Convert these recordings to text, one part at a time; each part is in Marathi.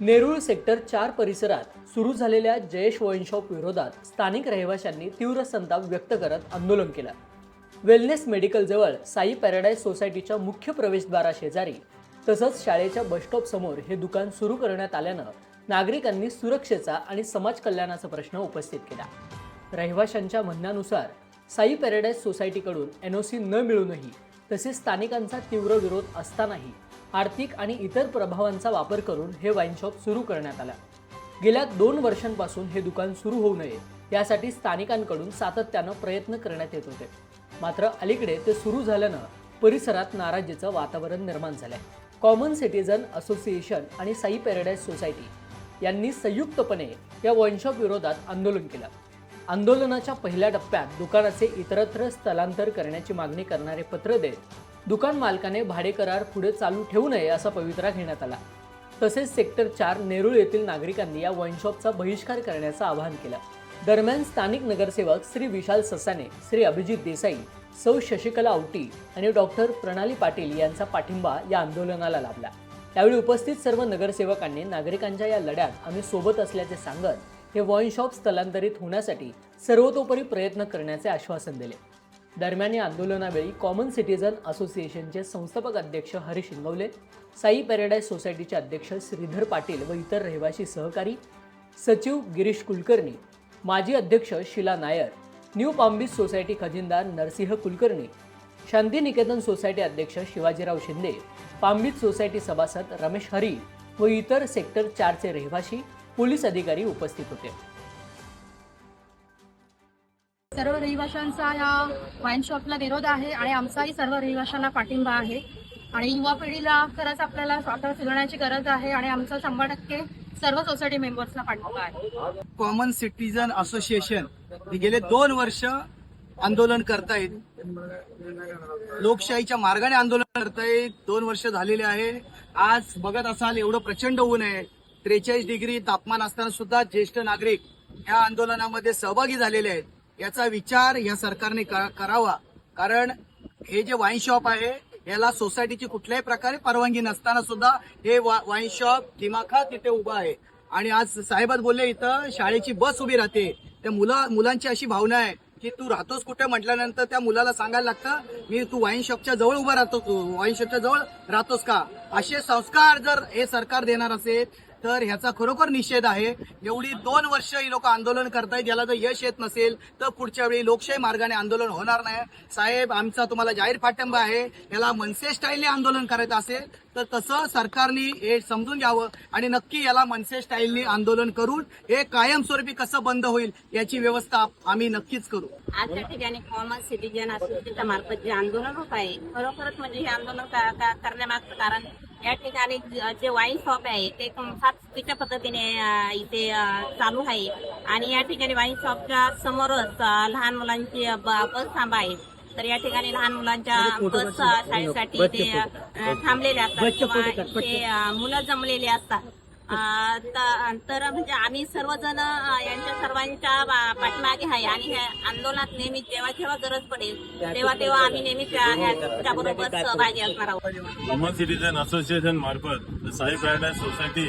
नेरूळ सेक्टर 4 परिसरात सुरू झालेल्या जयेश वाईन शॉप विरोधात स्थानिक रहिवाशांनी तीव्र संताप व्यक्त करत आंदोलन केलं। वेलनेस मेडिकल जवळ साई पॅराडाईज सोसायटीच्या मुख्य प्रवेशद्वारा शेजारी तसंच शाळेच्या बसस्टॉप समोर हे दुकान सुरू करण्यात आल्यानं नागरिकांनी सुरक्षेचा आणि समाज कल्याणाचा प्रश्न उपस्थित केला। रहिवाशांच्या म्हणण्यानुसार साई पॅराडाईज सोसायटीकडून एनओसी न मिळूनही तसेच स्थानिकांचा तीव्र विरोध असतानाही आर्थिक आणि इतर प्रभावांचा वापर करून हे वाईन शॉप सुरू करण्यात आलं। गेल्या 2 वर्षांपासून हे दुकान सुरू होऊ नये यासाठी स्थानिकांकडून सातत्यानं प्रयत्न करण्यात येत होते। मात्र अलीकडे ते सुरू झाल्यानं परिसरात नाराजीचं वातावरण निर्माण झालंय। कॉमन सिटीजन असोसिएशन आणि साई पॅराडाईज सोसायटी यांनी संयुक्तपणे या वाईन शॉप विरोधात आंदोलन केलं। आंदोलनाच्या पहिल्या टप्प्यात दुकानाचे इतरत्र स्थलांतर करण्याची मागणी करणारे पत्र देत दुकान मालकाने भाडे करार पुढे चालू ठेवू नये असा पवित्रा घेण्यात आला। तसेच सेक्टर 4 नेरूळ येथील नागरिकांनी या वाईन शॉपचा बहिष्कार करण्याचं आवाहन केलं। दरम्यान स्थानिक नगरसेवक श्री विशाल ससाने, श्री अभिजित देसाई, सौ शशिकला औटी आणि डॉक्टर प्रणाली पाटील यांचा पाठिंबा या आंदोलनाला लाभला। यावेळी उपस्थित सर्व नगरसेवकांनी नागरिकांच्या या लढ्यात आम्ही सोबत असल्याचे सांगत हे वाईन शॉप स्थलांतरित होण्यासाठी सर्वतोपरी प्रयत्न करण्याचे आश्वासन दिले। दरम्यान या आंदोलनावेळी कॉमन सिटीजन असोसिएशनचे संस्थापक अध्यक्ष हरीश इंगवले, साई पॅराडाईज सोसायटीचे अध्यक्ष श्रीधर पाटील व इतर रहिवासी सहकारी, सचिव गिरीश कुलकर्णी, माजी अध्यक्ष Sheela Nair, new palm beach society खजिनदार नरसिंह कुलकर्णी, शांती निकेतन सोसायटी अध्यक्ष Shivajirao Shinde, palm beach society सभासद रमेश हरी व इतर सेक्टर 4 चे रहिवासी, पोलीस अधिकारी उपस्थित होते। सर्व रहिवाशांचा या वाईन शॉपला विरोध आहे आणि आमचाही सर्व रहिवाशांना पाठिंबा आहे आणि युवा पिढीला खरंच आपल्याला स्वतः सुधारण्याची गरज आहे आणि आमचा 100% सर्व सोसायटी मेंबर्सला पाठिंबा आहे। कॉमन सिटीजन असोसिएशन गेले 2 वर्ष आंदोलन करतायत, लोकशाहीच्या मार्गाने आंदोलन करतायत। 2 वर्ष झालेले आहे। आज बघत असाल एवढं प्रचंड ऊन आहे, 43 डिग्री तापमान असताना सुद्धा ज्येष्ठ नागरिक या आंदोलनामध्ये सहभागी झालेले आहेत। याचा विचार या सरकारने करावा, कारण हे जे वाईन शॉप आहे याला सोसायटीची कुठल्याही प्रकारे परवानगी नसताना सुद्धा हे वाईन शॉप दिमाखात तिथे उभा आहे। आणि आज साहेबात बोलले इथं शाळेची बस उभी राहते, त्या मुलांची अशी भावना आहे की तू राहतोस कुठे म्हटल्यानंतर त्या मुलाला सांगायला लागतं मी तू वाईन शॉपच्या जवळ उभा राहतो, तू वाईन शॉपच्या जवळ राहतोस का। असे संस्कार जर हे सरकार देणार असेल तर ह्याचा खरोखर निषेध आहे। एवढी 2 वर्ष ही लोक आंदोलन करतायत, याला जर यश येत नसेल तर पुढच्या वेळी लोकशाही मार्गाने आंदोलन होणार नाही। साहेब, आमचा तुम्हाला जाहीर पाठिंबा आहे। याला मनसे स्टाईलने आंदोलन करायचं असेल तर तसं सरकारने हे समजून घ्यावं आणि नक्की याला मनसे स्टाईलने आंदोलन करून हे कायमस्वरूपी कसं बंद होईल याची व्यवस्था आम्ही नक्कीच करू। आज त्या ठिकाणी कॉमन सिटीजन असोसिएशनच्या मार्फत जे आंदोलन होत आहे, खरोखरच म्हणजे हे आंदोलन करण्यामागचं कारण या ठिकाणी जे वाईन शॉप आहे ते फार चुकीच्या पद्धतीने इथे चालू आहे आणि या ठिकाणी वाईन शॉपच्या समोरच लहान मुलांची बस थांबा आहे। तर या ठिकाणी लहान मुलांच्या बस शाळेसाठी ते थांबलेले असतात, ते मुलं जमलेले असतात। तर म्हणजे आम्ही सर्वजण यांच्या सर्वांच्या पाठीमागे आहे आणि ह्या आंदोलनात नेहमी जेव्हा गरज पडेल तेव्हा आम्ही नेहमी त्याबरोबर सहभागी असणार आहोत। कॉमन सिटीजन असोसिएशन मार्फत साई पॅराडाईज सोसायटी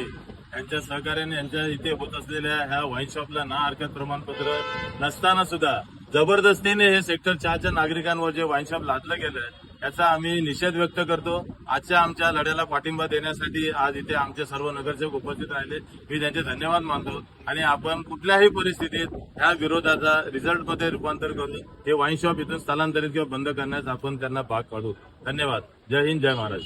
यांच्या सहकार्याने यांच्या इथे होत असलेल्या ह्या वाईन शॉपला ना हरकत प्रमाणपत्र नसताना सुद्धा जबरदस्तीने हे सेक्टर 4च्या नागरिकांवर जे वाईन शॉप लादलं गेलंय याचा आम्ही निषेध व्यक्त करतो। आजच्या आमच्या लढ्याला पाठिंबा देण्यासाठी आज इथे आमचे सर्व नगरसेवक उपस्थित राहिले, मी त्यांचे धन्यवाद मानतो आणि आपण कुठल्याही परिस्थितीत ह्या विरोधाचा रिझल्टमध्ये रूपांतर करू, हे वाईन शॉप इथून स्थलांतरित किंवा बंद करण्यास आपण त्यांना भाग पाडू। धन्यवाद। जय हिंद, जय महाराष्ट्र।